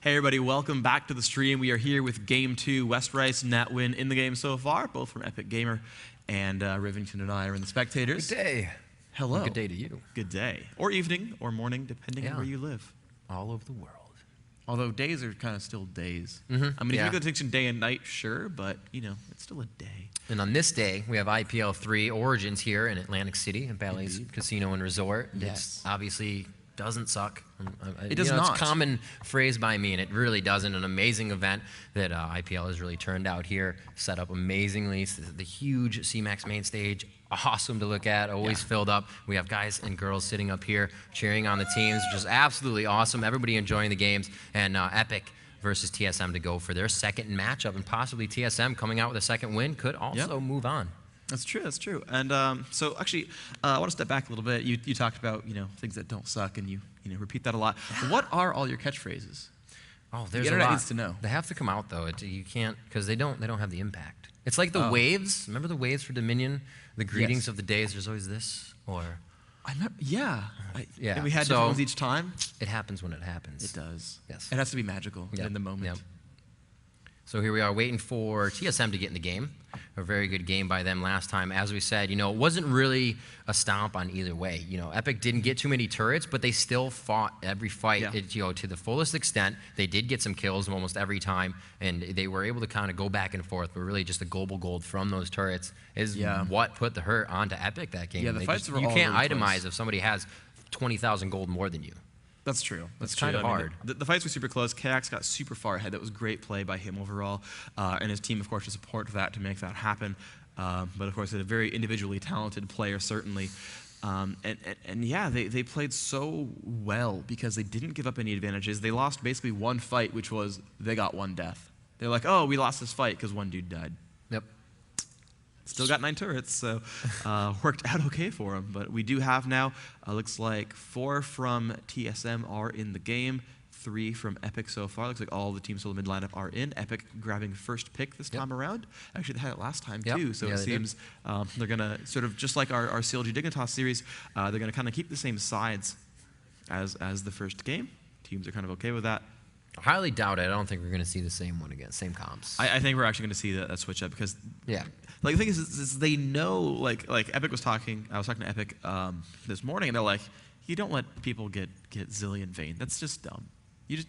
Hey everybody, welcome back to the stream. We are here with Game 2, Westrice, Nhat, Nguyen in the game so far, both from Epik Gamer, and Rivington and I are in the spectators. Good day. Hello. Good day to you. Good day. Or evening, or morning, depending on where you live. All over the world. Although days are kind of still days. Mm-hmm. I mean, if you make the distinction day and night, sure, but, you know, it's still a day. And on this day, we have IPL 3 Origins here in Atlantic City at Bally's Casino and Resort. Yes. It obviously doesn't suck. It does not. It's a common phrase by me, and it really doesn't. An amazing event that IPL has really turned out here, set up amazingly. It's the huge CMAX main stage, awesome to look at, always filled up. We have guys and girls sitting up here cheering on the teams, which is absolutely awesome. Everybody enjoying the games, and Epik versus TSM to go for their second matchup, and possibly TSM coming out with a second win could also move on. That's true, that's true. And so actually, I want to step back a little bit. You talked about, things that don't suck, and you repeat that a lot. What are all your catchphrases? Oh, there's the a internet lot. needs to know. They have to come out, though. You can't, because they don't have the impact. It's like the waves. Remember the waves for Dominion? The greetings of the days, there's always this, or... I remember, yeah. Yeah. And we had different ones each time? It happens when it happens. It does. Yes. It has to be magical in the moment. Yep. So here we are waiting for TSM to get in the game. A very good game by them last time. As we said, it wasn't really a stomp on either way. Epik didn't get too many turrets, but they still fought every fight to the fullest extent. They did get some kills almost every time, and they were able to kind of go back and forth, but really just the global gold from those turrets is what put the hurt onto Epik that game. Yeah, the fights were all you can't really itemize close. If somebody has 20,000 gold more than you. That's true. That's kind of hard. The fights were super close. Chaox got super far ahead. That was great play by him overall, and his team, of course, to support that to make that happen. But of course, a very individually talented player, certainly. And yeah, they played so well because they didn't give up any advantages. They lost basically one fight, which was they got one death. They're like, oh, we lost this fight because one dude died. Yep. Still got 9 turrets, so worked out okay for them. But we do have now, looks like 4 from TSM are in the game, 3 from Epik so far. Looks like all the teams for the mid lineup are in. Epik grabbing first pick this time around. Actually, they had it last time too, so it seems they're going to sort of, just like our CLG Dignitas series, they're going to kind of keep the same sides as the first game. Teams are kind of okay with that. I highly doubt it. I don't think we're going to see the same one again, same comps. I think we're actually going to see that switch up because like the thing is they know, like Epik was talking. I was talking to Epik this morning, and they're like, you don't let people get Zillion Vayne. That's just dumb. You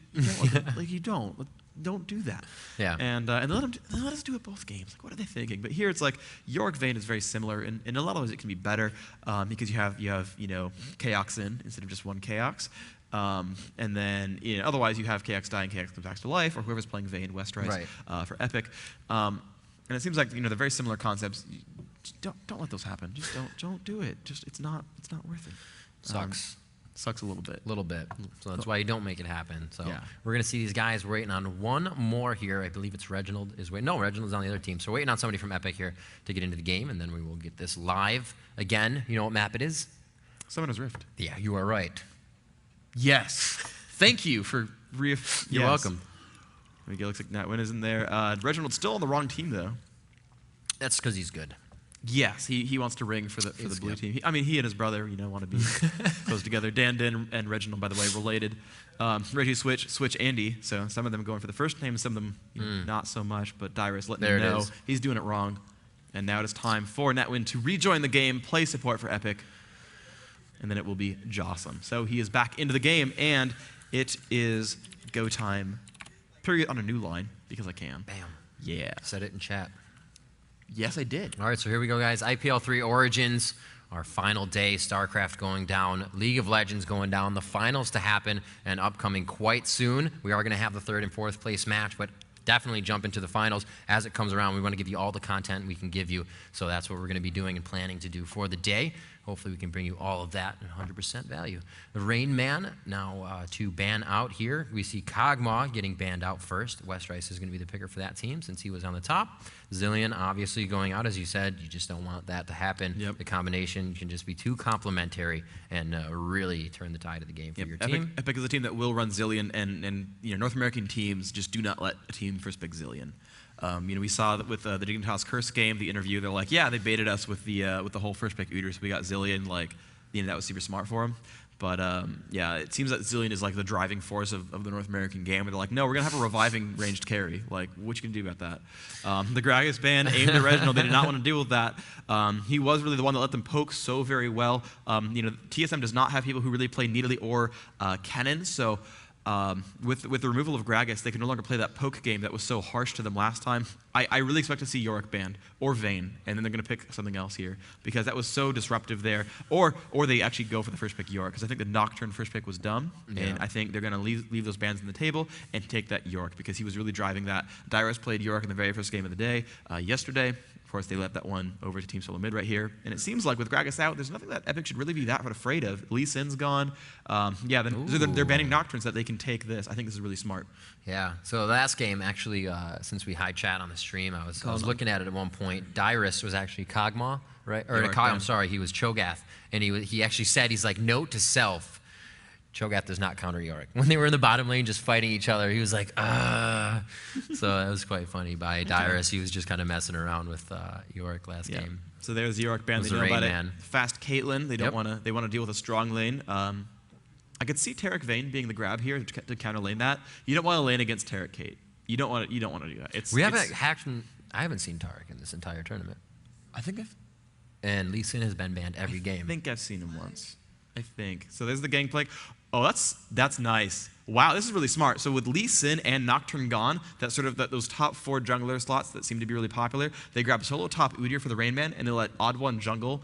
don't don't do that. Yeah. And let us do it both games. Like, what are they thinking? But here it's like Yorick Vayne is very similar. In a lot of ways, it can be better because you have Chaox in instead of just one Chaox. And then otherwise you have Chaox dying, Chaox comes back to life, or whoever's playing Vayne, Westrice for Epik. And it seems like they're very similar concepts. Just don't let those happen. Just don't do it. Just it's not worth it. Sucks. Sucks a little bit. A little bit. So that's why you don't make it happen. So we're gonna see these guys. We're waiting on one more here. I believe it's Reginald is waiting. No, Reginald's on the other team. So we're waiting on somebody from Epik here to get into the game, and then we will get this live again. You know what map it is? Summoner's Rift. Yeah, you are right. Yes. Thank you for You're welcome. There we go. Looks like Nhat Nguyen is in there. Reginald's still on the wrong team though. That's because he's good. Yes, he wants to ring for the blue team. He and his brother, want to be close together. Dinh and Reginald, by the way, related. Reggie Switch Andy. So some of them going for the first name, some of them not so much. But Dyrus letting him know he's doing it wrong. And now it is time for Nhat Nguyen to rejoin the game, play support for Epik, and then it will be Jocelyn. So he is back into the game, and it is go time. Period on a new line because I can. Bam. Yeah. Said it in chat. Yes, I did. All right, so here we go, guys. IPL 3 Origins, our final day. StarCraft going down, League of Legends going down. The finals to happen and upcoming quite soon. We are going to have the 3rd and 4th place match, but definitely jump into the finals as it comes around. We want to give you all the content we can give you, so that's what we're going to be doing and planning to do for the day. Hopefully we can bring you all of that and 100% value. TheRainMan now to ban out here. We see Kog'Meow getting banned out first. Westrice is going to be the picker for that team since he was on the top. Zillion obviously going out. As you said, you just don't want that to happen. The combination can just be too complementary and really turn the tide of the game for your team. Epik is a team that will run Zillion, and North American teams just do not let a team first pick Zillion. We saw that with the Dignitas Curse game, the interview, they're like, yeah, they baited us with the whole first pick Uders. We got Zillion, that was super smart for them. But yeah, it seems that Zilean is like the driving force of the North American game. Where they're like, no, we're gonna have a reviving ranged carry. Like, what you can do about that? The Gragas ban aimed at Reginald. They did not want to deal with that. He was really the one that let them poke so very well. TSM does not have people who really play Nidalee or Kennen, so. With the removal of Gragas, they can no longer play that poke game that was so harsh to them last time. I really expect to see Yorick banned or Vayne, and then they're going to pick something else here because that was so disruptive there. Or they actually go for the first pick Yorick because I think the Nocturne first pick was dumb, and I think they're going to leave those bans on the table and take that Yorick because he was really driving that. Dyrus played Yorick in the very first game of the day yesterday. Of course, they left that one over to Team Solo Mid right here. And it seems like with Gragas out, there's nothing that Epik should really be that afraid of. Lee Sin's gone. Yeah, they're banning Nocturnes that they can take this. I think this is really smart. Yeah, so last game, actually, since we high chat on the stream, I was looking at it at one point. Dyrus was actually Kog'Meow, right? Or I'm sorry, he was Cho'Gath. And he actually said, he's like, note to self, Cho'Gath does not counter Yorick. When they were in the bottom lane just fighting each other, he was like, ah. So that was quite funny by Dyrus. He was just kind of messing around with Yorick last game. So there's Yorick ban. They know about it. Fast Caitlyn. They don't want to. They want to deal with a strong lane. I could see Taric Vayne being the grab here to counter lane that. You don't want to lane against Taric Kate. You don't want to. You don't want to do that. I haven't seen Taric in this entire tournament. I think and Lee Sin has been banned every game. I think I've seen him once. I think. So there's the Gangplank. Oh, that's nice. Wow, this is really smart. So with Lee Sin and Nocturne gone, those top 4 jungler slots that seem to be really popular, they grab solo top Udyr for the RainMan, and they let OddOne jungle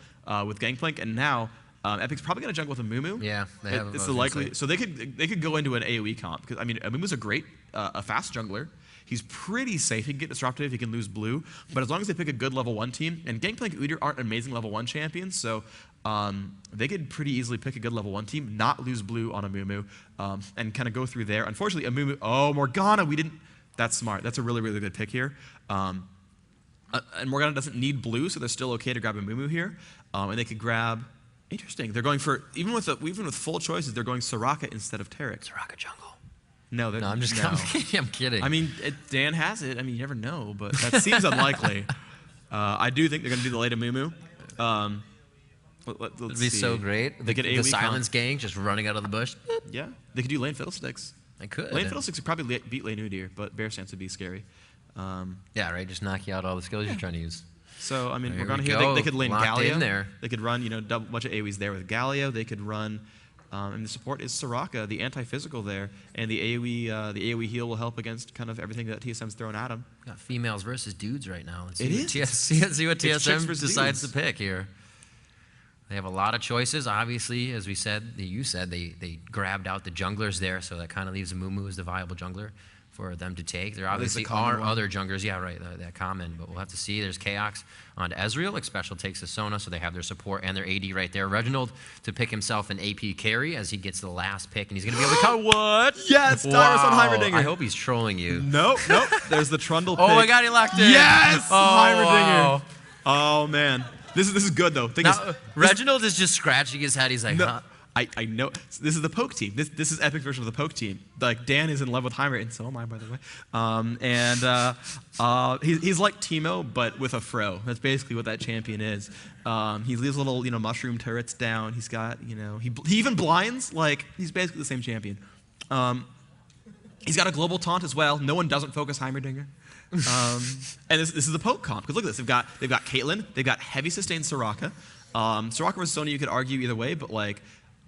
with Gangplank. And now Epic's probably going to jungle with a Mumu. Yeah, they have. It's the likely. So they could go into an AOE comp because I mean Mumu's a great a fast jungler. He's pretty safe. He can get disruptive. He can lose blue. But as long as they pick a good level 1 team, and Gangplank and Udyr aren't amazing level 1 champions, so they could pretty easily pick a good level 1 team, not lose blue on a Mumu, and kind of go through there. Unfortunately, a Mumu. Oh, Morgana. We didn't. That's smart. That's a really, really good pick here. And Morgana doesn't need blue, so they're still okay to grab a Mumu here. And they could grab. Interesting. They're going for even with full choices. They're going Soraka instead of Taric. Soraka jungle. No, I'm kidding. I mean, Dan has it. I mean, you never know, but that seems unlikely. I do think they're going to do the late Mumu. It'd be so great. The silence gang just running out of the bush. Yeah, they could do lane fiddlesticks. They could. Lane fiddlesticks would probably beat lane Udyr, but bear stance would be scary. Yeah, right. Just knock you out all the skills you're trying to use. So I mean, we're going here. They could lane Galio. In there. They could run, double bunch of AoEs there with Galio. They could run. And the support is Soraka, the anti-physical there, and the AoE heal will help against kind of everything that TSM's thrown at him. Got females versus dudes right now. See what TSM decides to pick here. They have a lot of choices. Obviously, as you said, they grabbed out the junglers there, so that kind of leaves Mumu as the viable jungler for them to take. There obviously are other junglers. Yeah, right, that common, but we'll have to see. There's Chaox on Ezreal. Xpecial takes the Sona, so they have their support and their AD right there. Reginald to pick himself an AP carry as he gets the last pick, and he's going to be able to cut what? Yes, Dyrus on Heimerdinger. I hope he's trolling you. Nope. There's the Trundle pick. Oh my God, he locked in. Yes, Heimerdinger. Oh man, this is good though. Reginald is just scratching his head. He's like, huh? I know. This is the poke team. This is Epik version of the poke team. Like, Dan is in love with Heimer, and so am I, by the way. He's like Teemo, but with a fro. That's basically what that champion is. He leaves little, mushroom turrets down. He's got, he even blinds. Like, he's basically the same champion. He's got a global taunt as well. No one doesn't focus Heimerdinger. And this is the poke comp. Because look at this. They've got Caitlyn. They've got heavy sustained Soraka. Soraka versus Sonya, you could argue either way, but like,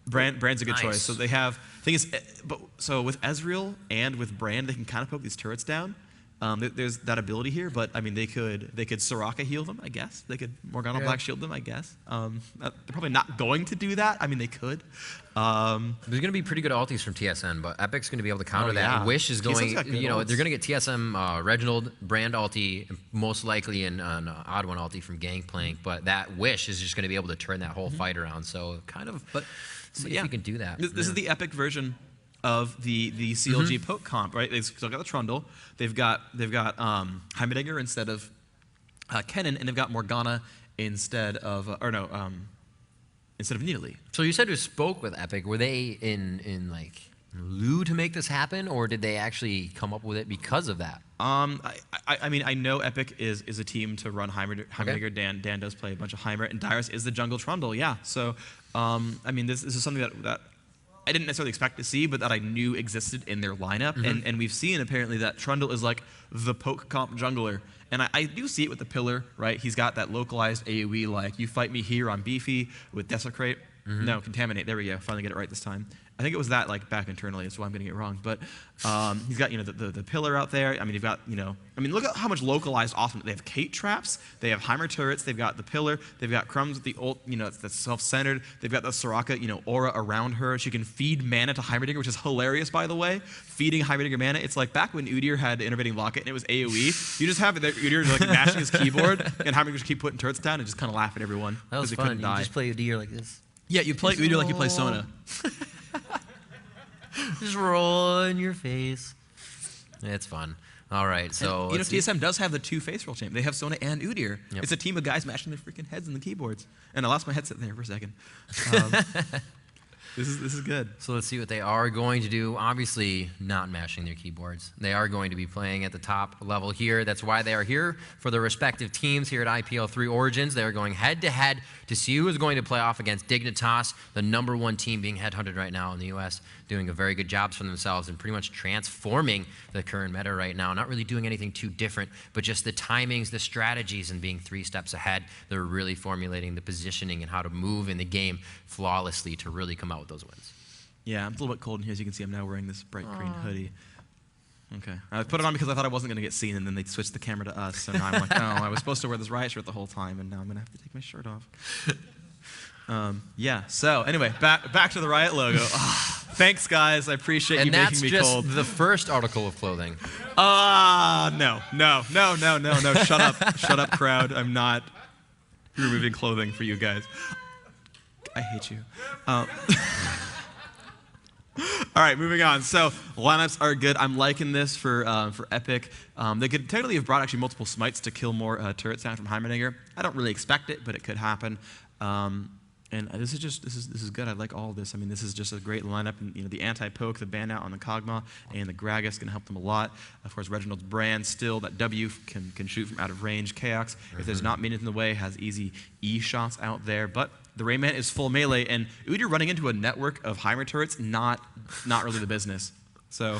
Brand's a good choice. So they have, so with Ezreal and with Brand, they can kind of poke these turrets down. There's that ability here, but I mean, they could Soraka heal them, I guess. They could Morgana Black Shield them, I guess. They're probably not going to do that. I mean, they could. There's going to be pretty good ultis from TSM, but Epic's going to be able to counter that. Wish is going, they're going to get TSM Reginald, Brand ulti, most likely an OddOne ulti from Gangplank, but that Wish is just going to be able to turn that whole fight around. So kind of, but see if you can do that. This is the Epik version of the CLG poke comp, right? They've still got the Trundle. They've got Heimerdinger instead of Kennen, and they've got Morgana instead of instead of Nidalee. So you said you spoke with Epik. Were they in like lieu to make this happen, or did they actually come up with it because of that? I mean, I know Epik is a team to run Heimerdinger. Okay. Dan does play a bunch of Heimer, and Dyrus is the jungle Trundle. Yeah. So I mean, this is something that I didn't necessarily expect to see, but that I knew existed in their lineup. And we've seen apparently that Trundle is like the poke comp jungler. And I do see it with the Pillar, right? He's got that localized AoE, like, you fight me here on Beefy with Desecrate. No, Contaminate. There we go. Finally get it right this time. I think it was that, like, back internally. That's why I'm getting it wrong. But he's got, the Pillar out there. I mean, you've got, look at how much localized awesome. They have Kate traps. They have Heimer turrets. They've got the Pillar. They've got Crumbzz with the ult, that's self-centered. They've got the Soraka, aura around her. She can feed mana to Heimerdinger, which is hilarious, by the way. Feeding Heimerdinger mana. It's like back when Udyr had the Innervating Locket and it was AoE. You just have it there, Udyr like mashing his keyboard, and Heimerdinger just keep putting turrets down and just kind of laugh at everyone. That was fun. You just play Udyr like this. Yeah, you play Udyr like you play Sona. Just roll in your face. It's fun. All right, so and, TSM does have the 2 face roll champ. They have Sona and Udyr. Yep. It's a team of guys mashing their freaking heads in the keyboards. And I lost my headset there for a second. This is good. So let's see what they are going to do. Obviously, not mashing their keyboards. They are going to be playing at the top level here. That's why they are here for their respective teams here at IPL 3 Origins. They are going head-to-head to see who is going to play off against Dignitas, the #1 team being headhunted right now in the U.S., doing a very good job for themselves and pretty much transforming the current meta right now. Not really doing anything too different, but just the timings, the strategies, and being 3 steps ahead. They're really formulating the positioning and how to move in the game flawlessly to really come out with those wins. Yeah, I'm a little bit cold in here. As you can see, I'm now wearing this bright green hoodie. Okay. I put it on because I thought I wasn't going to get seen, and then they switched the camera to us. So now I'm like, oh, I was supposed to wear this Riot shirt the whole time, and now I'm going to have to take my shirt off. Yeah, so anyway, back to the Riot logo. Thanks, guys. I appreciate you making me cold. And that's just the first article of clothing. No. Shut up. Shut up, crowd. I'm not removing clothing for you guys. I hate you. All right, moving on. So lineups are good. I'm liking this for Epik. They could technically have brought actually multiple smites to kill more turrets down from Heimerdinger. I don't really expect it, but it could happen. And this is good. I like all of this. I mean, this is just a great lineup. And the anti-poke, the ban out on the Kog'Meow, and the Gragas can help them a lot. Of course, Reginald's brand still that W can shoot from out of range. Chaox, if there's not minions in the way, has easy E shots out there. But TheRainMan is full melee, and Udyr running into a network of Heimer turrets, not really the business. So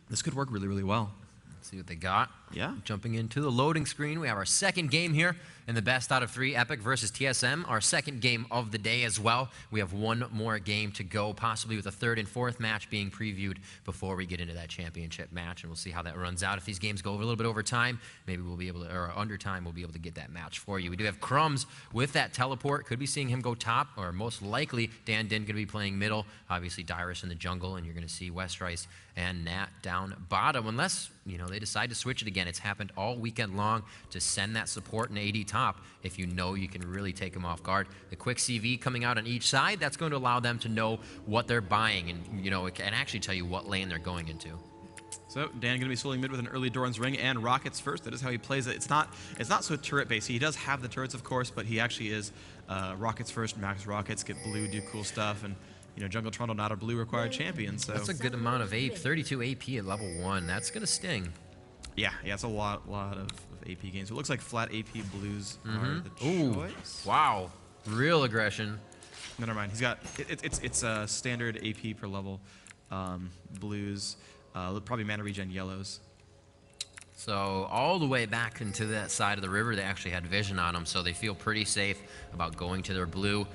this could work really, really well. Let's see what they got. Yeah. Jumping into the loading screen, we have our second game here in the best out of 3, Epik versus TSM. Our second game of the day as well. We have one more game to go, possibly with a 3rd and 4th match being previewed before we get into that championship match, and we'll see how that runs out. If these games go a little bit over time, maybe we'll be able to, or under time, we'll be able to get that match for you. We do have Crumbzz with that teleport. Could be seeing him go top, or most likely Dinh going to be playing middle. Obviously Dyrus in the jungle, and you're going to see Westrice and Nhat down bottom, unless they decide to switch it again. It's happened all weekend long to send that support and AD top if you know you can really take them off guard. The quick CV coming out on each side, that's going to allow them to know what they're buying, and it can actually tell you what lane they're going into. So Dinh going to be soloing mid with an early Doran's Ring and Rockets first. That is how he plays it. It's not so turret based. He does have the turrets, of course, but he actually is Rockets first, max Rockets, get blue, do cool stuff, and Jungle Trundle not a blue required champion. So that's a good amount of AP. 32 AP at level 1. That's going to sting. Yeah, it's a lot of AP games. So it looks like flat AP blues are the choice. Wow, real aggression. No, never mind. He's got it's a standard AP per level. Blues, probably mana regen yellows. So all the way back into that side of the river, they actually had vision on them, so they feel pretty safe about going to their blue.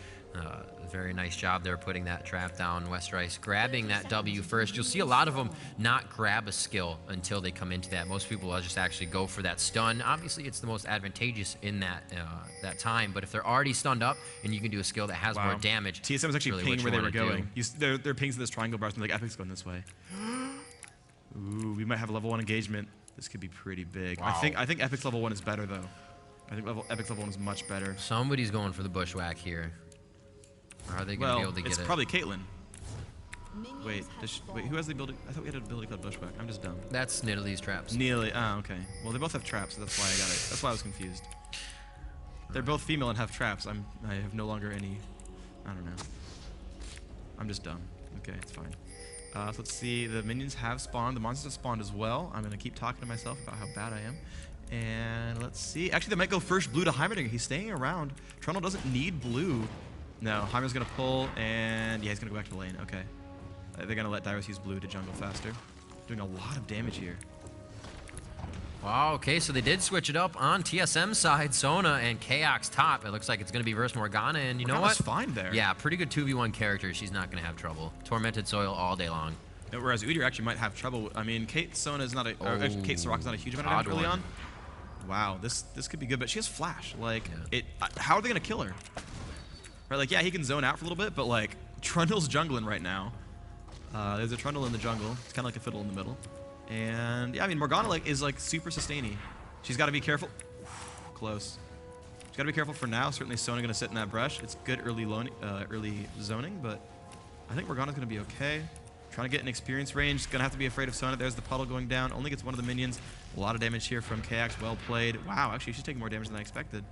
Very nice job there putting that trap down. Westrice grabbing that W first. You'll see a lot of them not grab a skill until they come into that. Most people will just actually go for that stun. Obviously, it's the most advantageous in that time, but if they're already stunned up and you can do a skill that has more damage. TSM was actually pinging where they were going. They're pings in this triangle bars, and like, Epic's going this way. Ooh, we might have a level 1 engagement. This could be pretty big. Wow. I think Epic's level 1 is better, though. I think Epic's level 1 is much better. Somebody's going for the bushwhack here. Or are they going to be able to get it? It's probably Caitlyn. Wait, who has the ability? I thought we had an ability called Bushwhack. I'm just dumb. That's Nidalee's traps. Nidalee, okay. Well, they both have traps, so that's why I got it. That's why I was confused. They're both female and have traps. I have no longer any, I don't know. I'm just dumb. Okay, it's fine. So let's see, the minions have spawned. The monsters have spawned as well. I'm going to keep talking to myself about how bad I am. And let's see. Actually, they might go first blue to Heimerdinger. He's staying around. Trundle doesn't need blue. No, Heimer's going to pull, and yeah, he's going to go back to the lane. Okay. They're going to let Dyrus use blue to jungle faster. Doing a lot of damage here. Wow, okay, so they did switch it up on TSM side. Sona and Chaox top. It looks like it's going to be versus Morgana, and you know what? Morgana's fine there. Yeah, pretty good 2v1 character. She's not going to have trouble. Tormented Soil all day long. Whereas Udyr actually might have trouble. I mean, Kate Sona's not a... Kate Soraka's not a huge amount of damage early on. Wow, this could be good, but she has flash. Like, how are they going to kill her? Right, like, yeah, he can zone out for a little bit, but, like, Trundle's jungling right now. There's a Trundle in the jungle. It's kind of like a fiddle in the middle. And, yeah, I mean, Morgana, like, is, like, super sustaining. She's got to be careful. Close. She's got to be careful for now. Certainly Sona going to sit in that brush. It's good early zoning, but I think Morgana's going to be okay. Trying to get an experience range. Going to have to be afraid of Sona. There's the puddle going down. Only gets one of the minions. A lot of damage here from Chaox. Well played. Wow, actually, she's taking more damage than I expected.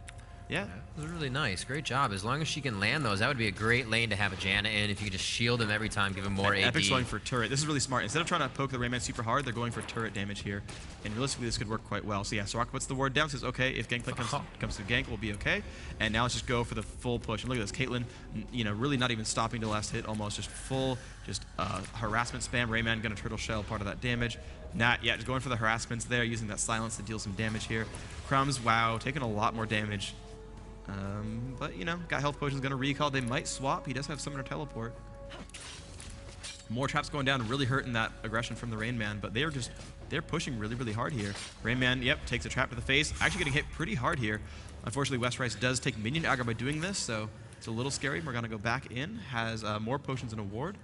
Yeah. That was really nice. Great job. As long as she can land those, that would be a great lane to have a Janna in. If you could just shield him every time, give him more AD. Epic's going for turret. This is really smart. Instead of trying to poke the TheRainMan super hard, they're going for turret damage here. And realistically, this could work quite well. So yeah, Soraka puts the ward down, says, okay, if Gangplank comes to gank, we'll be okay. And now let's just go for the full push. And look at this. Caitlyn, you know, really not even stopping the last hit, almost just full, harassment spam. TheRainMan going to turtle shell part of that damage. Nhat, yeah, just going for the harassments there, using that silence to deal some damage here. Crumbzz, wow, taking a lot more damage. But, you know, got health potions, going to recall. They might swap. He does have summoner teleport. More traps going down, really hurting that aggression from the TheRainMan, but they're pushing really, really hard here. TheRainMan, yep, takes a trap to the face. Actually getting hit pretty hard here. Unfortunately, Westrice does take minion aggro by doing this, so it's a little scary. We're going to go back in, has more potions and a ward,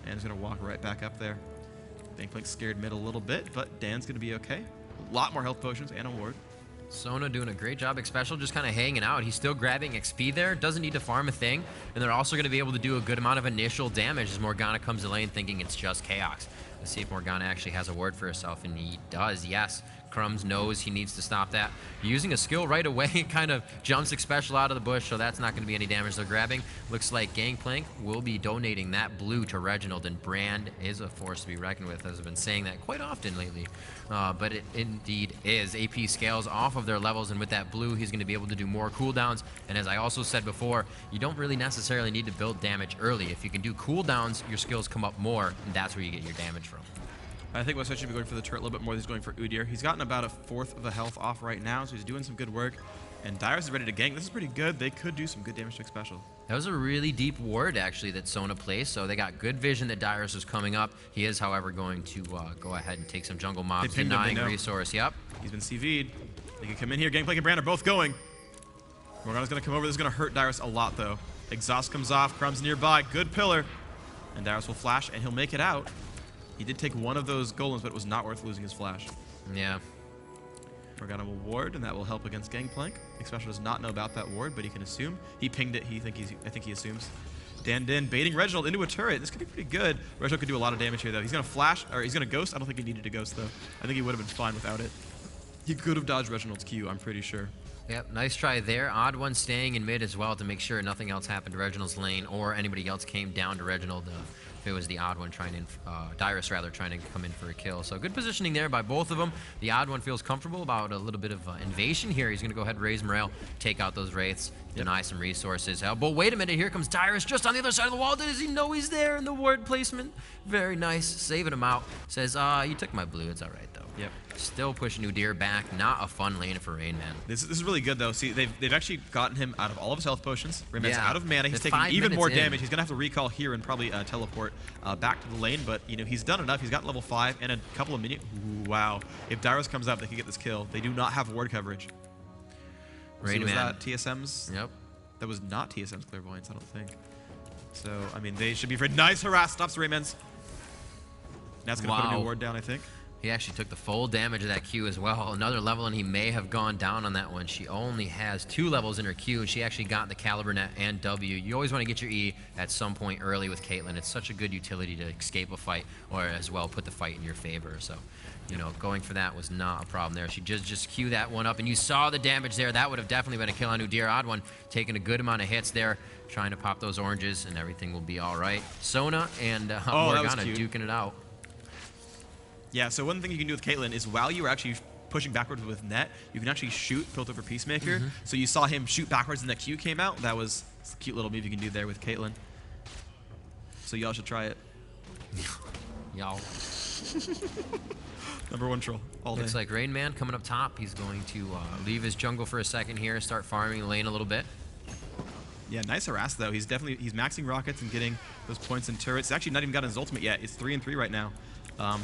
and is going to walk right back up there. Gangplank's scared mid a little bit, but Dan's going to be okay. A lot more health potions and a ward. Sona doing a great job. Xpecial just kind of hanging out. He's still grabbing XP there. Doesn't need to farm a thing. And they're also going to be able to do a good amount of initial damage as Morgana comes to lane thinking it's just Chaox. Let's see if Morgana actually has a word for herself. And he does, yes. Crumbzz knows he needs to stop that. Using a skill right away, kind of jumps Xpecial out of the bush, so that's not going to be any damage they're grabbing. Looks like Gangplank will be donating that blue to Reginald, and Brand is a force to be reckoned with, as I've been saying that quite often lately. But it indeed is. AP scales off of their levels, and with that blue, he's going to be able to do more cooldowns. And as I also said before, you don't really necessarily need to build damage early. If you can do cooldowns, your skills come up more, and that's where you get your damage from. I think Westrice should be going for the turret a little bit more than he's going for Udyr. He's gotten about a fourth of the health off right now, so he's doing some good work. And Dyrus is ready to gank. This is pretty good. They could do some good damage to Xpecial. That was a really deep ward, actually, that Sona placed, so they got good vision that Dyrus was coming up. He is, however, going to go ahead and take some jungle mobs, denying resource. Yep. He's been CV'd. They can come in here. Gangplank and Brand are both going. Morgana's going to come over. This is going to hurt Dyrus a lot, though. Exhaust comes off. Crumbzz nearby. Good pillar. And Dyrus will flash, and he'll make it out. He did take one of those golems, but it was not worth losing his flash. Yeah. Morgana will ward, and that will help against Gangplank. Xpecial does not know about that ward, but he can assume. He pinged it. I think he assumes. Dinh baiting Reginald into a turret. This could be pretty good. Reginald could do a lot of damage here, though. He's going to flash, or he's going to ghost. I don't think he needed to ghost, though. I think he would have been fine without it. He could have dodged Reginald's Q, I'm pretty sure. Yep, nice try there. TheOddOne staying in mid as well to make sure nothing else happened to Reginald's lane or anybody else came down to Reginald. If it was the TheOddOne trying in, Dyrus rather, trying to come in for a kill. So good positioning there by both of them. The TheOddOne feels comfortable about a little bit of invasion here. He's going to go ahead and raise morale, take out those wraiths, deny some resources. But wait a minute, here comes Dyrus just on the other side of the wall. Does he know he's there in the ward placement? Very nice, saving him out. Says, you took my blue, it's all right though. Yep. Still pushing Udyr back. Not a fun lane for TheRainMan. This is really good, though. See, they've actually gotten him out of all of his health potions. TheRainMan's out of mana. He's taking even more damage. He's going to have to recall here and probably teleport back to the lane. But, you know, he's done enough. He's got level 5 and a couple of minions. Wow. If Dyrus comes up, they can get this kill. They do not have ward coverage. So was that TSM's? Yep. That was not TSM's clairvoyance, I don't think. So, I mean, they should be afraid. Nice harass. Stops TheRainMan's. Nat's going to put a new ward down, I think. He actually took the full damage of that Q as well. Another level, and he may have gone down on that one. She only has 2 levels in her Q, and she actually got the Caliber Net and W. You always want to get your E at some point early with Caitlyn. It's such a good utility to escape a fight, or as well put the fight in your favor. So, you know, going for that was not a problem there. She just Q that one up, and you saw the damage there. That would have definitely been a kill on Udyr. TheOddOne taking a good amount of hits there, trying to pop those oranges, and everything will be all right. Sona and Morgana duking it out. Yeah, so one thing you can do with Caitlyn is while you're actually pushing backwards with Nhat, you can actually shoot Filter for Peacemaker. So you saw him shoot backwards and that Q came out. That was a cute little move you can do there with Caitlyn. So y'all should try it. Y'all. #1 troll all day. Looks like TheRainMan coming up top. He's going to leave his jungle for a second here, start farming the lane a little bit. Yeah, nice harass though. He's maxing rockets and getting those points and turrets. He's actually not even got his ultimate yet. It's 3-3 right now.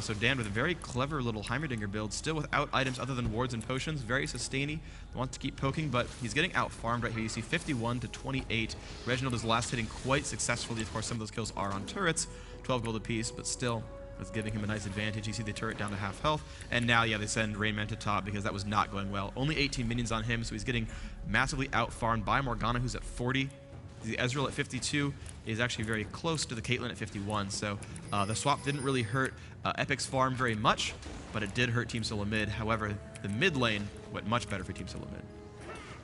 So Dan with a very clever little Heimerdinger build, still without items other than wards and potions. Very sustainy. Wants to keep poking, but he's getting out farmed right here. You see 51 to 28. Reginald is last hitting quite successfully. Of course, some of those kills are on turrets, 12 gold apiece, but still. That's giving him a nice advantage. You see the turret down to half health. And now, yeah, they send TheRainMan to top because that was not going well. Only 18 minions on him, so he's getting massively out-farmed by Morgana, who's at 40. The Ezreal at 52 is actually very close to the Caitlyn at 51. So the swap didn't really hurt Epic's farm very much, but it did hurt Team Solo mid. However, the mid lane went much better for Team Solo mid.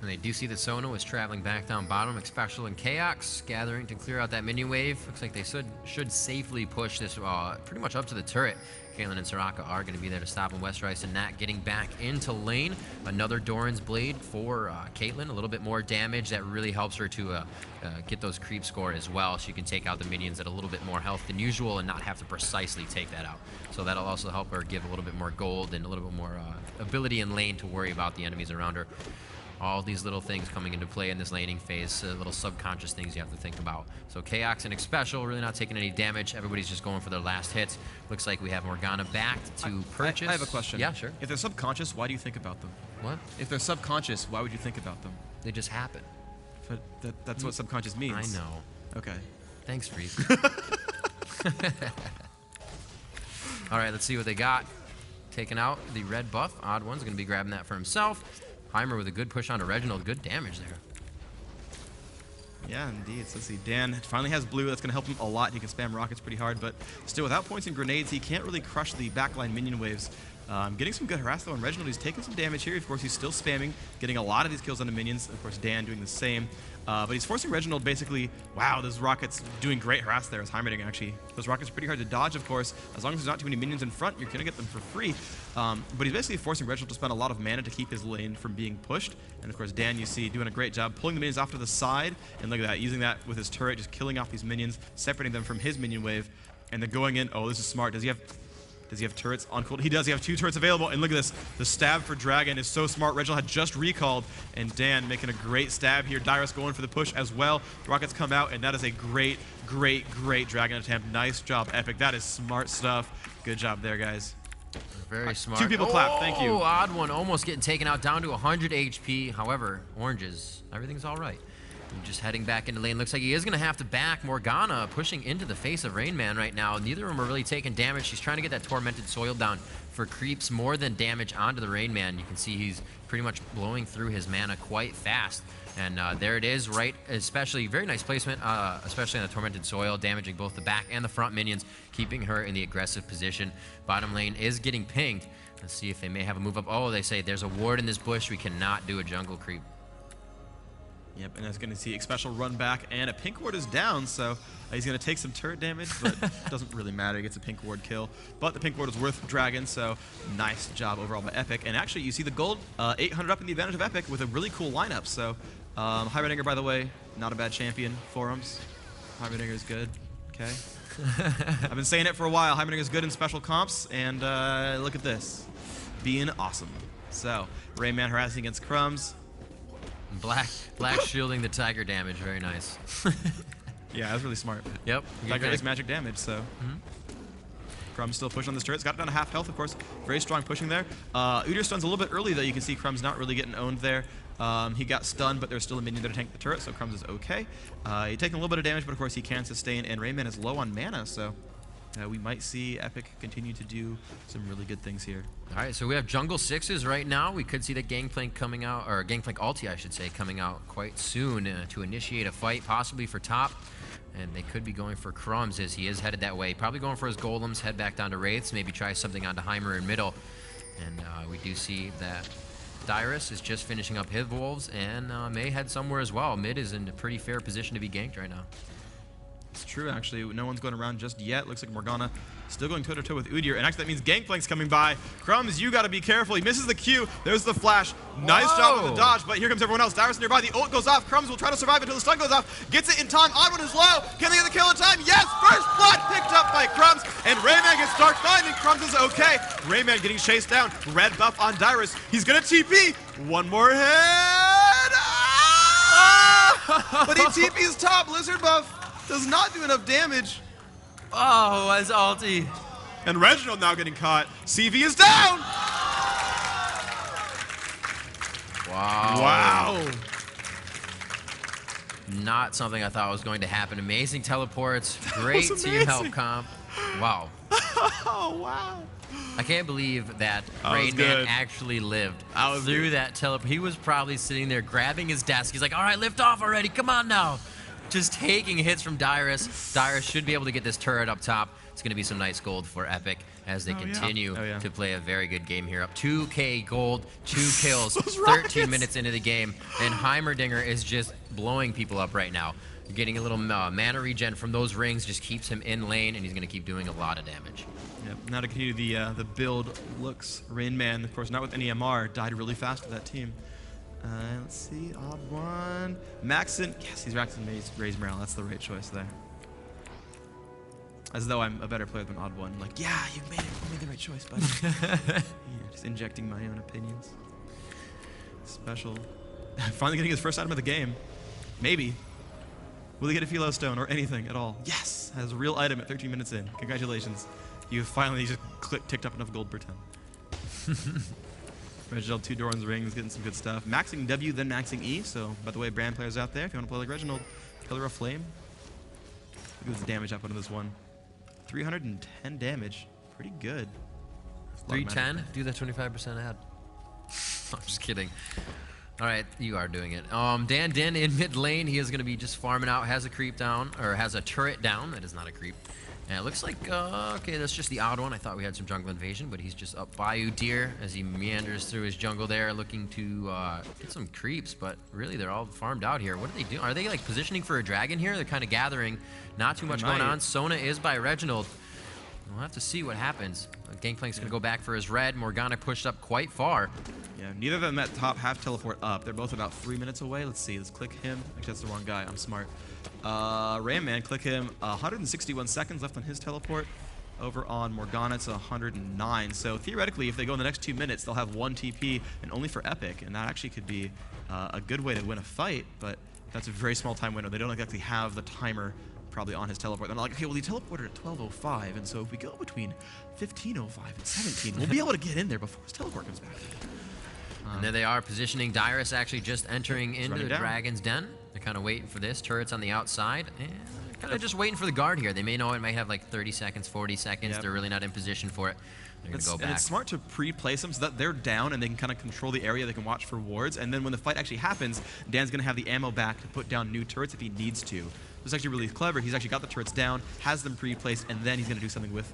And they do see that Sono is traveling back down bottom. Xpecial and Chaox gathering to clear out that minion wave. Looks like they should safely push this pretty much up to the turret. Caitlyn and Soraka are going to be there to stop him. Westrice and Nhat getting back into lane. Another Doran's Blade for Caitlyn. A little bit more damage. That really helps her to get those creep score as well. She can take out the minions at a little bit more health than usual and not have to precisely take that out. So that'll also help her give a little bit more gold and a little bit more ability in lane to worry about the enemies around her. All these little things coming into play in this laning phase, little subconscious things you have to think about. So Chaox and Xpecial really not taking any damage. Everybody's just going for their last hits. Looks like we have Morgana back to purchase. I have a question. Yeah, sure. If they're subconscious, why do you think about them? What? If they're subconscious, why would you think about them? They just happen. But that's what subconscious means. I know. Okay. Thanks, Phreak. All right, let's see what they got. Taking out the red buff. TheOddOne's going to be grabbing that for himself. Heimer with a good push onto Reginald. Good damage there. Yeah, indeed. So let's see. Dan finally has blue. That's going to help him a lot. He can spam rockets pretty hard, but still without points and grenades, he can't really crush the backline minion waves. Getting some good harass though on Reginald. He's taking some damage here. Of course, he's still spamming, getting a lot of these kills on the minions. Of course, Dan doing the same. But he's forcing Reginald basically, wow, those rockets doing great harass there as Heimerdinger actually. Those rockets are pretty hard to dodge, of course. As long as there's not too many minions in front, you're going to get them for free. But he's basically forcing Reginald to spend a lot of mana to keep his lane from being pushed. And of course, Dan, you see, doing a great job pulling the minions off to the side. And look at that, using that with his turret, just killing off these minions, separating them from his minion wave. And then going in, oh, this is smart. Does he have turrets on cooldown? He does. He have 2 turrets available. And look at this. The stab for Dragon is so smart. Reginald had just recalled. And Dan making a great stab here. Dyrus going for the push as well. The rockets come out. And that is a great, great, great Dragon attempt. Nice job, Epik. That is smart stuff. Good job there, guys. Very smart. 2 people clap. Thank you. TheOddOne almost getting taken out down to 100 HP. However, oranges, everything's all right. Just heading back into lane. Looks like he is going to have to back Morgana, pushing into the face of TheRainMan right now. Neither of them are really taking damage. She's trying to get that Tormented Soil down for creeps more than damage onto the TheRainMan. You can see he's pretty much blowing through his mana quite fast. And there it is, right? Especially, very nice placement, especially on the Tormented Soil, damaging both the back and the front minions, keeping her in the aggressive position. Bottom lane is getting pinged. Let's see if they may have a move up. Oh, they say there's a ward in this bush. We cannot do a jungle creep. Yep, and that's going to see Xpecial run back, and a pink ward is down, so he's going to take some turret damage, but it doesn't really matter. He gets a pink ward kill, but the pink ward is worth Dragon, so nice job overall by Epik. And actually, you see the gold 800 up in the advantage of Epik with a really cool lineup. So Heimerdinger, by the way, not a bad champion. Forums, Heimerdinger is good. Okay, I've been saying it for a while. Heimerdinger is good in special comps, and look at this, being awesome. So TheRainMan harassing against Crumbzz. Black shielding the tiger damage, very nice. Yeah, that's really smart. Yep. Tiger is magic damage, so. Crumbzz still pushing on this turret. It's got it down to half health, of course. Very strong pushing there. Udyr stuns a little bit early, though. You can see Crumbzz not really getting owned there. He got stunned, but there's still a minion there to tank the turret, so Crumbzz is okay. He's taking a little bit of damage, but of course he can sustain, and TheRainMan is low on mana, so we might see Epik continue to do some really good things here. All right, so we have jungle 6s right now. We could see the Gangplank coming out, or Gangplank ulti, I should say, coming out quite soon to initiate a fight, possibly for top. And they could be going for Crumbzz as he is headed that way. Probably going for his golems, head back down to Wraiths, maybe try something onto Heimer in middle. And we do see that Dyrus is just finishing up his wolves and may head somewhere as well. Mid is in a pretty fair position to be ganked right now. It's true, actually. No one's going around just yet. Looks like Morgana still going toe-to-toe with Udyr. And actually, that means Gangplank's coming by. Crumbzz, you got to be careful. He misses the Q. There's the flash. Nice job with the dodge, but here comes everyone else. Dyrus nearby. The ult goes off. Crumbzz will try to survive until the stun goes off. Gets it in time. OddOne is low. Can they get the kill in time? Yes! First blood picked up by Crumbzz. And Rayman gets Dark Nine, and Crumbzz is okay. Rayman getting chased down. Red buff on Dyrus. He's going to TP. One more hit. Ah! But he TP's top. Lizard buff does not do enough damage. Oh, as ulti. And Reginald now getting caught. CV is down. Wow. Wow. Not something I thought was going to happen. Amazing teleports. Great team help comp. Wow. Oh, wow. I can't believe that TheRainMan actually lived through that teleport. He was probably sitting there grabbing his desk. He's like, all right, lift off already. Come on now. Just taking hits from Dyrus. Dyrus should be able to get this turret up top. It's going to be some nice gold for Epik as they continue to play a very good game here. Up 2K gold, 2 kills, 13 minutes into the game. And Heimerdinger is just blowing people up right now. Getting a little mana regen from those rings just keeps him in lane, and he's going to keep doing a lot of damage. Yep. Now to continue the build looks. TheRainMan, of course, not with any MR, died really fast with that team. Let's see, OddOne. Maxon, yes, he's Maxon Raise Morale. That's the right choice there. As though I'm a better player than OddOne. Like, yeah, you made the right choice, buddy. Yeah, just injecting my own opinions. Xpecial. Finally getting his first item of the game. Maybe. Will he get a Philo Stone or anything at all? Yes! Has a real item at 13 minutes in. Congratulations. You finally just ticked up enough gold per 10. Reginald, 2 Doran's rings, getting some good stuff. Maxing W, then maxing E. So, by the way, brand players out there, if you want to play like Reginald, Pillar of Flame. Look at this damage up onto this one. 310 damage. Pretty good. 310? Do that 25% ad. I'm just kidding. All right, you are doing it. Dinh in mid lane. He is going to be just farming out. Has a creep down, or has a turret down. That is not a creep. And it looks like, okay, that's just the OddOne. I thought we had some jungle invasion, but he's just up by Udyr as he meanders through his jungle there, looking to get some creeps. But really, they're all farmed out here. What are they doing? Are they like positioning for a dragon here? They're kind of gathering. Not too much going on. Sona is by Reginald. We'll have to see what happens. Gangplank's going to go back for his red. Morgana pushed up quite far. Yeah, neither of them at top have teleport up. They're both about 3 minutes away. Let's see. Let's click him. Actually, that's the wrong guy. I'm smart. TheRainMan, click him. 161 seconds left on his teleport. Over on Morgana, it's 109. So theoretically, if they go in the next 2 minutes, they'll have 1 TP, and only for Epik. And that actually could be a good way to win a fight. But that's a very small time window. They don't exactly have the timer probably on his teleport. They're not like, okay, well, he teleported at 12:05, and so if we go between 15:05 and 17, we'll be able to get in there before his teleport comes back. And there they are, positioning. Dyrus actually just entering into the Dragon's Den. They're kind of waiting for this. Turret's on the outside. And kind of just waiting for the guard here. They may know it might have like 30 seconds, 40 seconds. They're really not in position for it. They're going to go back. And it's smart to pre-place them so that they're down and they can kind of control the area. They can watch for wards. And then when the fight actually happens, Dan's going to have the ammo back to put down new turrets if he needs to. It's actually really clever. He's actually got the turrets down, has them pre-placed, and then he's going to do something with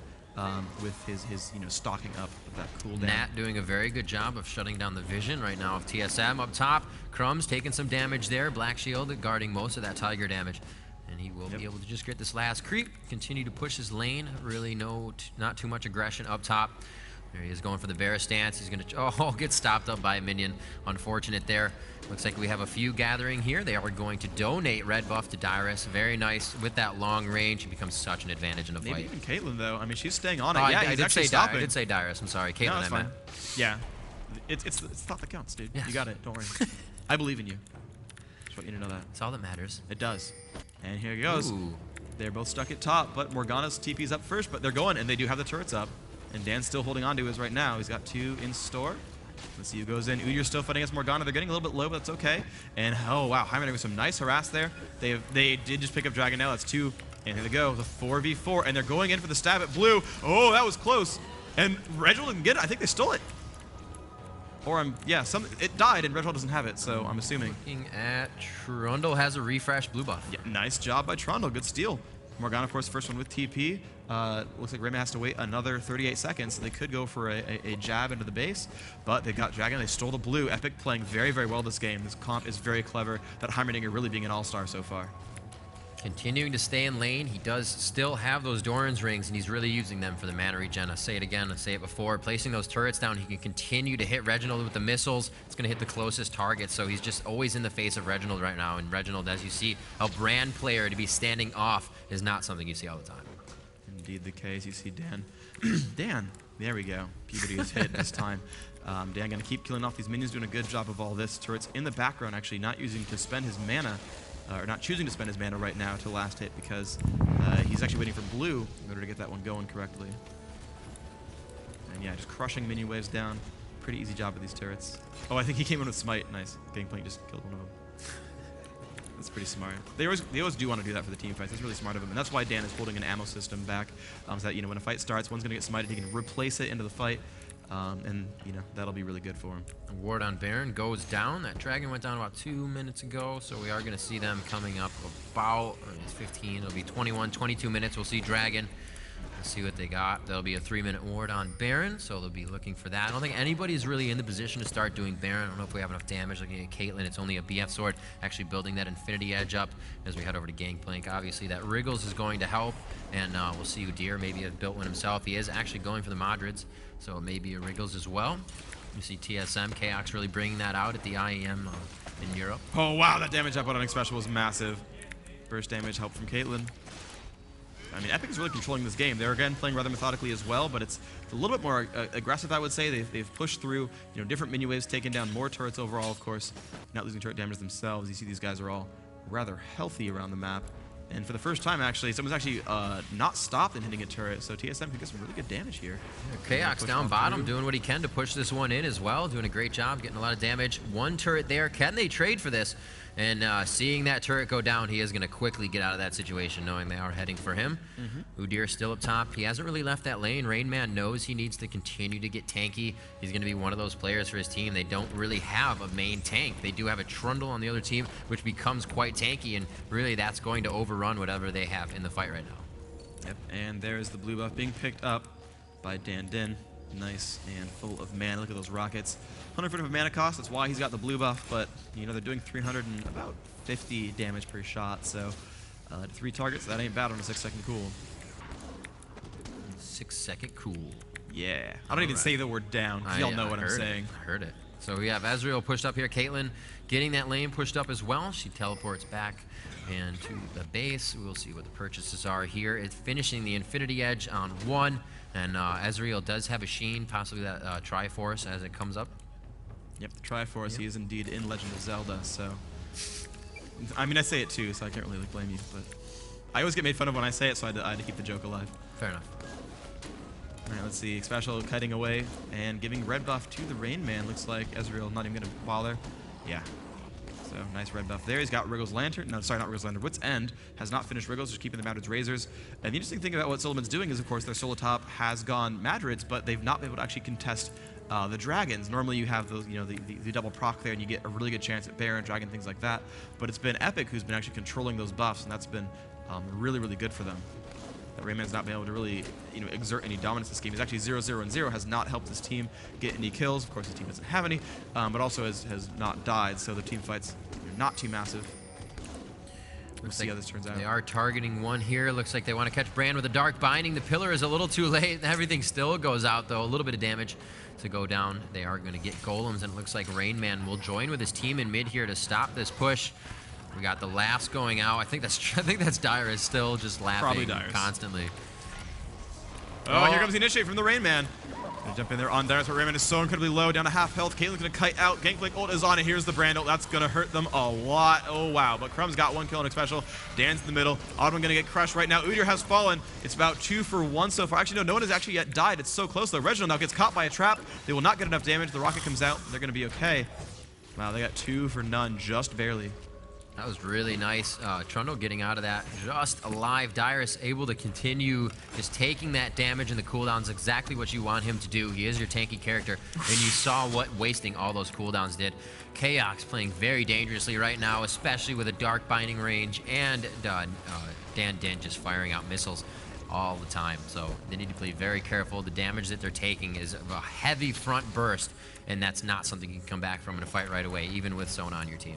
his stocking up of that cooldown. Nhat doing a very good job of shutting down the vision right now of TSM up top. Crumbzz taking some damage there. Black Shield guarding most of that Tiger damage. And he will be able to just get this last creep, continue to push his lane. Really not too much aggression up top. There he is going for the bear stance. He's going to get stopped up by a minion. Unfortunate there. Looks like we have a few gathering here. They are going to donate red buff to Dyrus. Very nice. With that long range, it becomes such an advantage in a fight. Maybe even Caitlyn, though. I mean, she's staying on it. I did say Dyrus. I'm sorry. Caitlyn, no, that's fine. Yeah. It's thought that counts, dude. Yes. You got it. Don't worry. I believe in you. Just want you to know that. It's all that matters. It does. And here he goes. Ooh. They're both stuck at top, but Morgana's TP's up first, but they're going, and they do have the turrets up. And Dan's still holding on to his right now. He's got 2 in store. Let's see who goes in. Udyr's still fighting against Morgana. They're getting a little bit low, but that's okay. And oh wow, Heimerdinger with some nice harass there. They did just pick up Dragon now. That's 2. And here they go, the 4v4, and they're going in for the stab at blue. Oh, that was close. And Reginald didn't get it. I think they stole it. Or it died and Reginald doesn't have it, so I'm assuming. Looking at Trundle has a refresh blue buff. Yeah, nice job by Trundle. Good steal. Morgana, of course, first one with TP. Looks like TheRainMan has to wait another 38 seconds, so they could go for a jab into the base, but they got Dragon. They stole the blue. Epik playing very, very well this game. This comp is very clever. That Heimerdinger really being an all-star so far. Continuing to stay in lane, he does still have those Doran's rings, and he's really using them for the mana regen. I say it again, I say it before. Placing those turrets down, he can continue to hit Reginald with the missiles. It's going to hit the closest target, so he's just always in the face of Reginald right now. And Reginald, as you see, a brand player to be standing off is not something you see all the time. Indeed the case. You see Dan. Dan, there we go. Puberty is hit this time. Dan going to keep killing off these minions, doing a good job of all this. Turrets in the background, actually not using to spend his mana. Or not choosing to spend his mana right now to last hit because he's actually waiting for blue in order to get that one going correctly. And yeah, just crushing minion waves down. Pretty easy job with these turrets. Oh, I think he came in with smite. Nice. Gangplank just killed one of them. That's pretty smart. They always do want to do that for the team fights. That's really smart of him. And that's why Dan is holding an ammo system back. So that, you know, when a fight starts, one's going to get smited, he can replace it into the fight. And, you know, that'll be really good for him. Ward on Baron goes down. That dragon went down about 2 minutes ago, so we are going to see them coming up about 15. It'll be 21, 22 minutes. We'll see Dragon. Let's see what they got. There'll be a 3-minute ward on Baron, so they'll be looking for that. I don't think anybody's really in the position to start doing Baron. I don't know if we have enough damage. Looking at Caitlyn, it's only a BF sword, actually building that Infinity Edge up as we head over to Gangplank. Obviously, that Wriggles is going to help, and we'll see Udyr maybe has built one himself. He is actually going for the Madrids, so it may be a Wriggles as well. You see TSM, Chaox really bringing that out at the IEM in Europe. Oh, wow, that damage output on Xpecial was massive. Burst damage help from Caitlyn. I mean, Epik is really controlling this game. They're, again, playing rather methodically as well, but it's a little bit more aggressive, I would say. They've pushed through, you know, different minion waves, taken down more turrets overall, of course, not losing turret damage themselves. You see these guys are all rather healthy around the map. And for the first time, actually, someone's actually not stopped in hitting a turret, so TSM can get some really good damage here. Yeah, Chaox down bottom, doing what he can to push this one in as well, doing a great job, getting a lot of damage. One turret there. Can they trade for this? And seeing that turret go down, he is going to quickly get out of that situation, knowing they are heading for him. Udyr still up top. He hasn't really left that lane. TheRainMan knows he needs to continue to get tanky. He's going to be one of those players for his team. They don't really have a main tank. They do have a Trundle on the other team, which becomes quite tanky, and really that's going to overrun whatever they have in the fight right now. Yep, and there's the blue buff being picked up by Dinh. Nice and full of mana. Look at those rockets. 100 of mana cost, that's why he's got the blue buff, but you know, they're doing 350 damage per shot, so 3 targets, that ain't bad on a 6-second cool. 6-second cool. Yeah. I don't even say the word down, because y'all know what I'm saying. I heard it. So we have Ezreal pushed up here. Caitlyn getting that lane pushed up as well. She teleports back and to the base. We'll see what the purchases are here. It's finishing the Infinity Edge on 1. And Ezreal does have a Sheen, possibly that Triforce as it comes up. Yep, the Triforce, he is indeed in Legend of Zelda, so... I mean, I say it too, so I can't really blame you, but... I always get made fun of when I say it, so I had to keep the joke alive. Fair enough. Alright, let's see. Xpecial cutting away and giving red buff to the TheRainMan. Looks like Ezreal not even going to bother. Yeah. So, nice red buff there. He's got Wriggles Lantern. No, sorry, not Wriggles Lantern. Wit's End. Has not finished Wriggles, just keeping the Madrid's Razors. And the interesting thing about what Solomon's doing is, of course, their solo top has gone Madrid's, but they've not been able to actually contest the dragons. Normally you have those, you know, the double proc there, and you get a really good chance at Baron, Dragon, things like that. But it's been Epik who's been actually controlling those buffs, and that's been really, really good for them. TheRainMan's not been able to really, you know, exert any dominance in this game. He's actually 0-0-0, has not helped his team get any kills. Of course, his team doesn't have any, but also has not died, so the team fights are not too massive. We'll see how this turns out. They are targeting one here. Looks like they want to catch Brand with a Dark Binding. The pillar is a little too late. Everything still goes out, though. A little bit of damage to go down. They are going to get golems, and it looks like TheRainMan will join with his team in mid here to stop this push. We got the last going out. I think that's Dyrus still just laughing constantly. Oh, here comes the initiate from TheRainMan. Gonna jump in there on Dyrus, but TheRainMan is so incredibly low, down to half health. Caitlyn's gonna kite out. Gangplank ult is on, and here's the Brand ult. That's gonna hurt them a lot. Oh wow! But Crumbzz got 1 kill on Xpecial. Dan's in the middle. TheOddOne gonna get crushed right now. Udyr has fallen. It's about 2 for 1 so far. Actually, no one has actually yet died. It's so close though. Reginald now gets caught by a trap. They will not get enough damage. The rocket comes out. They're gonna be okay. Wow, they got 2 for none, just barely. That was really nice. Trundle getting out of that just alive. Dyrus able to continue just taking that damage, and the cooldowns exactly what you want him to do. He is your tanky character, and you saw what wasting all those cooldowns did. Chaox playing very dangerously right now, especially with a Dark Binding range, and Dinh just firing out missiles all the time. So they need to play very careful. The damage that they're taking is a heavy front burst, and that's not something you can come back from in a fight right away, even with Sona on your team.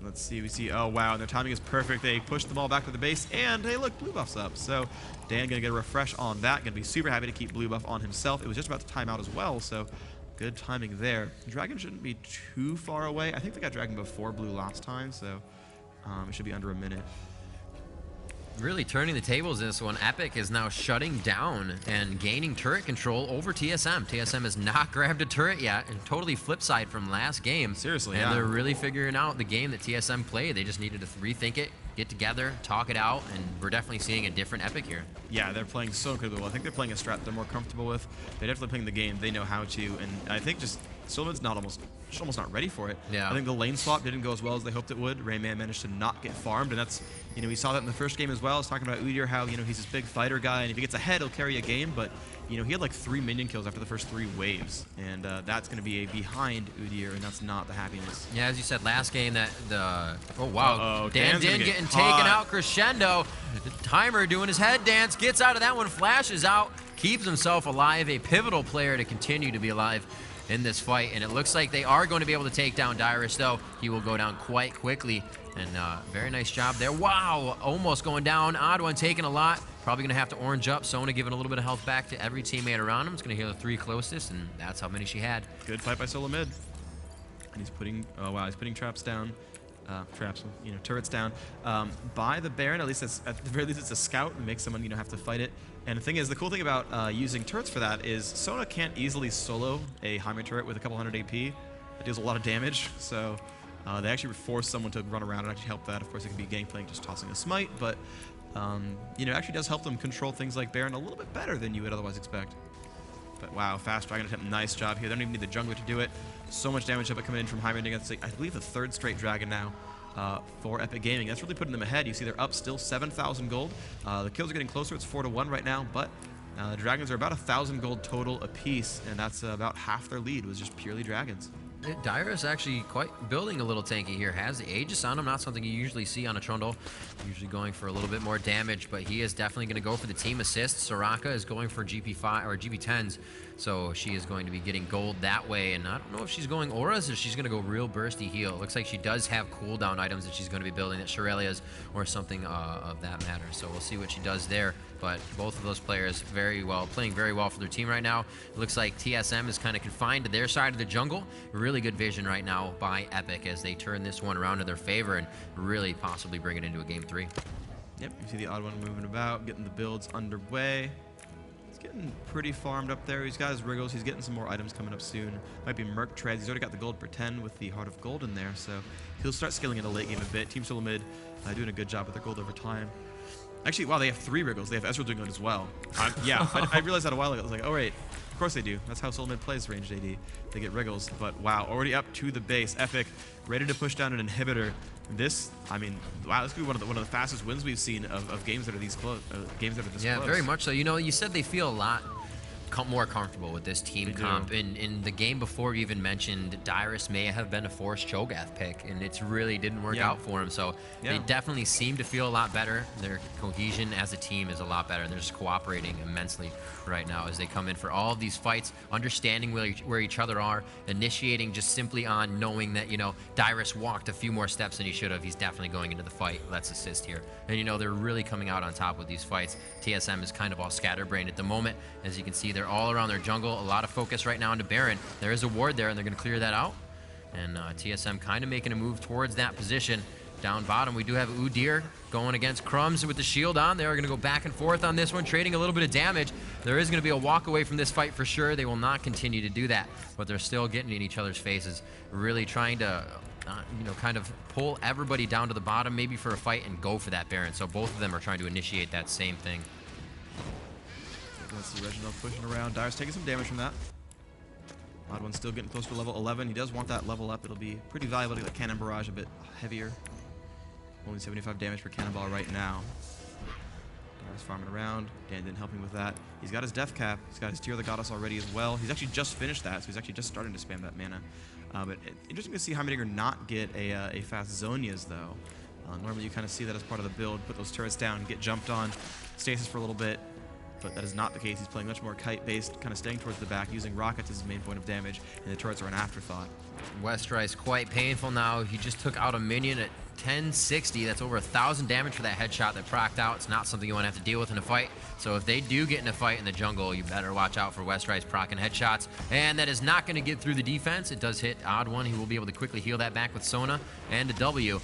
Let's see, we see, oh wow, and their timing is perfect. They push the ball back to the base, and hey look, blue buff's up. So Dan gonna get a refresh on that. Gonna be super happy to keep blue buff on himself. It was just about to time out as well, so good timing there. Dragon shouldn't be too far away. I think they got Dragon before blue last time, so it should be under a minute. Really turning the tables in this one. Epik is now shutting down and gaining turret control over TSM. TSM has not grabbed a turret yet, and totally flip side from last game. Seriously, and they're really figuring out the game that TSM played. They just needed to rethink it, get together, talk it out, and we're definitely seeing a different Epik here. Yeah, they're playing so incredibly well. I think they're playing a strat they're more comfortable with. They're definitely playing the game they know how to, and I think just Sylvan's almost not ready for it. Yeah. I think the lane swap didn't go as well as they hoped it would. TheRainMan managed to not get farmed, and that's, you know, we saw that in the first game as well. I was talking about Udyr, how, you know, he's this big fighter guy, and if he gets ahead, he'll carry a game, but, you know, he had like 3 minion kills after the first 3 waves, and that's going to be a behind Udyr, and that's not the happiness. Yeah, as you said, last game that the, oh wow, Dan's Dinh getting taken out, crescendo. The timer doing his head dance, gets out of that one, flashes out, keeps himself alive, a pivotal player to continue to be alive in this fight, and it looks like they are going to be able to take down Dyrus, though. He will go down quite quickly, and very nice job there. Wow, almost going down. TheOddOne taking a lot. Probably going to have to orange up. Sona giving a little bit of health back to every teammate around him. It's going to heal the 3 closest, and that's how many she had. Good fight by solo mid. And he's putting, oh wow, he's putting traps down. You know, turrets down by the Baron. At least at the very least it's a scout and makes someone, you know, have to fight it. And the thing is, the cool thing about using turrets for that is Sona can't easily solo a Heimer turret with a couple hundred AP. It deals a lot of damage, so they actually force someone to run around and actually help that. Of course, it can be gangplank just tossing a smite, but you know, it actually does help them control things like Baron a little bit better than you would otherwise expect. But wow, fast dragon attempt, nice job here. They don't even need the jungler to do it. So much damage coming in from Heimer against, I believe, the 3rd straight dragon now for Epik Gaming. That's really putting them ahead. You see they're up still 7,000 gold. The kills are getting closer. It's 4-1 right now, but the dragons are about 1,000 gold total apiece, and that's about half their lead was just purely dragons. Dyrus actually quite building a little tanky here. Has the Aegis on him, not something you usually see on a Trundle. Usually going for a little bit more damage, but he is definitely going to go for the team assist. Soraka is going for GP5 or GP10s, so she is going to be getting gold that way. And I don't know if she's going auras or she's going to go real bursty heal. It looks like she does have cooldown items that she's going to be building, at Shirelia's or something of that matter. So we'll see what she does there. But both of those players playing very well for their team right now. It looks like TSM is kind of confined to their side of the jungle. Really good vision right now by Epik as they turn this one around to their favor and really possibly bring it into a game 3. Yep, you see the TheOddOne moving about, getting the builds underway. He's getting pretty farmed up there. He's got his wriggles. He's getting some more items coming up soon. Might be Merc Treads. He's already got the gold per 10 with the Heart of Gold in there, so he'll start scaling into late game a bit. Team solo mid doing a good job with their gold over time. Actually, wow, they have 3 wriggles. They have Ezreal doing good as well. Yeah, I realized that a while ago. I was like, oh, right. Of course they do. That's how solo mid plays ranged AD. They get wriggles. But wow, already up to the base. Epik ready to push down an inhibitor. This, I mean, wow, this could be one of the fastest wins we've seen of games that are these close. Games that are this close. Yeah, very much so. You know, you said they feel a lot more comfortable with this team comp. In the game before, you even mentioned Dyrus may have been a forced Cho'Gath pick, and it really didn't work out for him. So they definitely seem to feel a lot better. Their cohesion as a team is a lot better, and they're just cooperating immensely right now as they come in for all of these fights, understanding where each other are, initiating just simply on knowing that, you know, Dyrus walked a few more steps than he should have. He's definitely going into the fight. Let's assist here. And, you know, they're really coming out on top with these fights. TSM is kind of all scatterbrained at the moment. As you can see, they're all around their jungle. A lot of focus right now into Baron. There is a ward there, and they're going to clear that out. And TSM kind of making a move towards that position. Down bottom, we do have Udyr going against Crumbzz with the shield on. They are going to go back and forth on this one, trading a little bit of damage. There is going to be a walk away from this fight for sure. They will not continue to do that, but they're still getting in each other's faces, really trying to you know, kind of pull everybody down to the bottom, maybe for a fight, and go for that Baron. So both of them are trying to initiate that same thing. Let's see Reginald pushing around. Dyrus taking some damage from that. TheOddOne's still getting close to level 11. He does want that level up. It'll be pretty valuable to get Cannon Barrage a bit heavier. Only 75 damage per Cannonball right now. Dyrus farming around. Dan didn't help him with that. He's got his Death Cap. He's got his Tear of the Goddess already as well. He's actually just finished that, so he's actually just starting to spam that mana. But interesting to see Heimer not get a fast Zhonya's, though. Normally you kind of see that as part of the build. Put those turrets down, get jumped on, stasis for a little bit, but that is not the case. He's playing much more kite-based, kind of staying towards the back, using rockets as his main point of damage, and the turrets are an afterthought. Westrice quite painful now. He just took out a minion at 1060. That's over 1,000 damage for that headshot that procced out. It's not something you want to have to deal with in a fight. So if they do get in a fight in the jungle, you better watch out for Westrice proccing headshots. And that is not going to get through the defense. It does hit TheOddOne. He will be able to quickly heal that back with Sona and a W.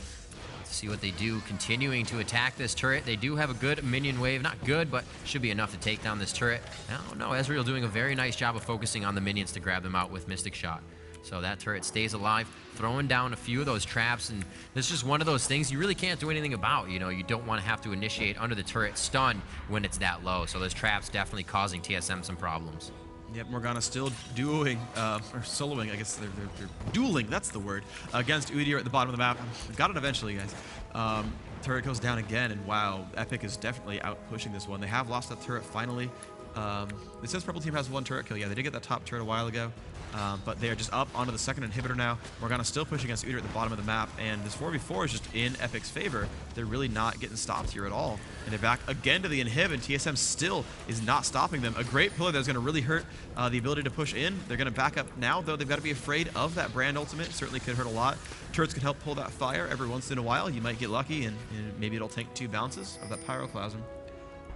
Let's see what they do, continuing to attack this turret. They do have a good minion wave. Not good, but should be enough to take down this turret. I don't know. Ezreal doing a very nice job of focusing on the minions to grab them out with Mystic Shot. So that turret stays alive, throwing down a few of those traps, and this is just one of those things you really can't do anything about. You know, you don't want to have to initiate under the turret stun when it's that low. So those traps definitely causing TSM some problems. Yep, Morgana still dueling, or soloing, I guess they're dueling, that's the word, against Udyr at the bottom of the map. Got it eventually, guys. Turret goes down again, and wow, Epik is definitely out pushing this one. They have lost that turret finally. It says Purple Team has 1 turret kill. Yeah, they did get that top turret a while ago. But they are just up onto the second inhibitor now. Morgana's still pushing against Udyr at the bottom of the map, and this 4v4 is just in Epic's favor. They're really not getting stopped here at all. And they're back again to the inhib, and TSM still is not stopping them. A great pillar that's going to really hurt the ability to push in. They're going to back up now, though. They've got to be afraid of that brand ultimate. Certainly could hurt a lot. Turrets can help pull that fire every once in a while. You might get lucky, and maybe it'll tank 2 bounces of that pyroclasm.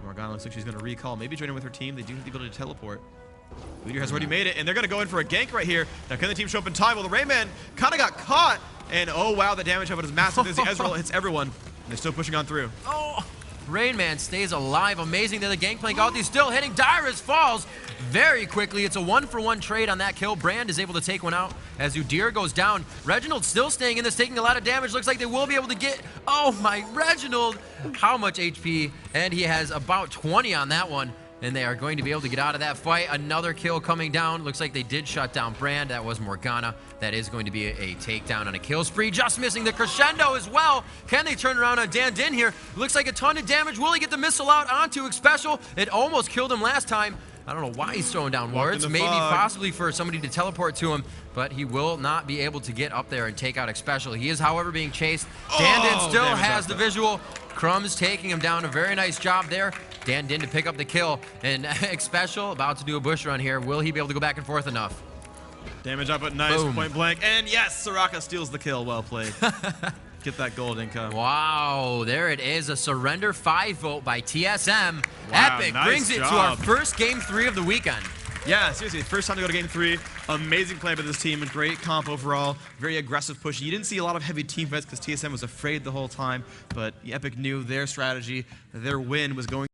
Morgana looks like she's going to recall, maybe join in with her team. They do have the ability to teleport. Udyr has already made it, and they're going to go in for a gank right here. Now, can the team show up in time? Well, the TheRainMan kind of got caught, and oh, wow, the damage of it is massive. As the Ezreal hits everyone, and they're still pushing on through. Oh, TheRainMan stays alive. Amazing that the Gangplank out. He's still hitting. Dyrus falls very quickly. It's a 1-for-1 trade on that kill. Brand is able to take one out as Udyr goes down. Reginald still staying in this, taking a lot of damage. Looks like they will be able to get, oh my, Reginald, how much HP? And he has about 20 on that one. And they are going to be able to get out of that fight. Another kill coming down. Looks like they did shut down Brand. That was Morgana. That is going to be a takedown on a kill spree. Just missing the crescendo as well. Can they turn around on Dinh here? Looks like a ton of damage. Will he get the missile out onto Xpecial? It almost killed him last time. I don't know why he's throwing down wards. Maybe possibly for somebody to teleport to him, but he will not be able to get up there and take out Xpecial. He is, however, being chased. Dinh still has the visual. Crumbzz taking him down. A very nice job there. Dinh to pick up the kill, and Xpecial about to do a bush run here. Will he be able to go back and forth enough? Damage up at nice, point blank, and yes, Soraka steals the kill. Well played. Get that gold income. Wow, there it is, a surrender 5 vote by TSM. Wow, Epik nice brings it job. to our first game 3 of the weekend. Yeah, seriously, first time to go to game 3. Amazing play by this team, a great comp overall. Very aggressive push. You didn't see a lot of heavy team fights because TSM was afraid the whole time, but Epik knew their strategy, their win was going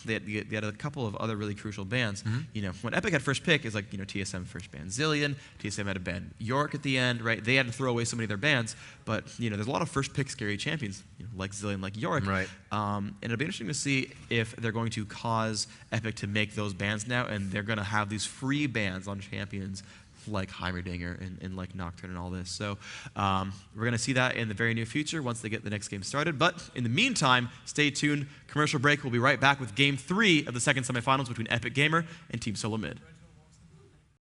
They had a couple of other really crucial bans. You know, when Epik had first pick, it's like, you know, TSM first ban Zilean, TSM had to ban Yorick at the end, right? They had to throw away so many of their bans, but, you know, there's a lot of first pick scary champions, you know, like Zilean, like Yorick. Right. And it'll be interesting to see if they're going to cause Epik to make those bans now, and they're going to have these free bans on champions like Heimerdinger and like Nocturne and all this. So we're going to see that in the very near future once they get the next game started. But in the meantime, stay tuned. Commercial break. We'll be right back with Game 3 of the second semifinals between Epic Gamer and Team Solo Mid.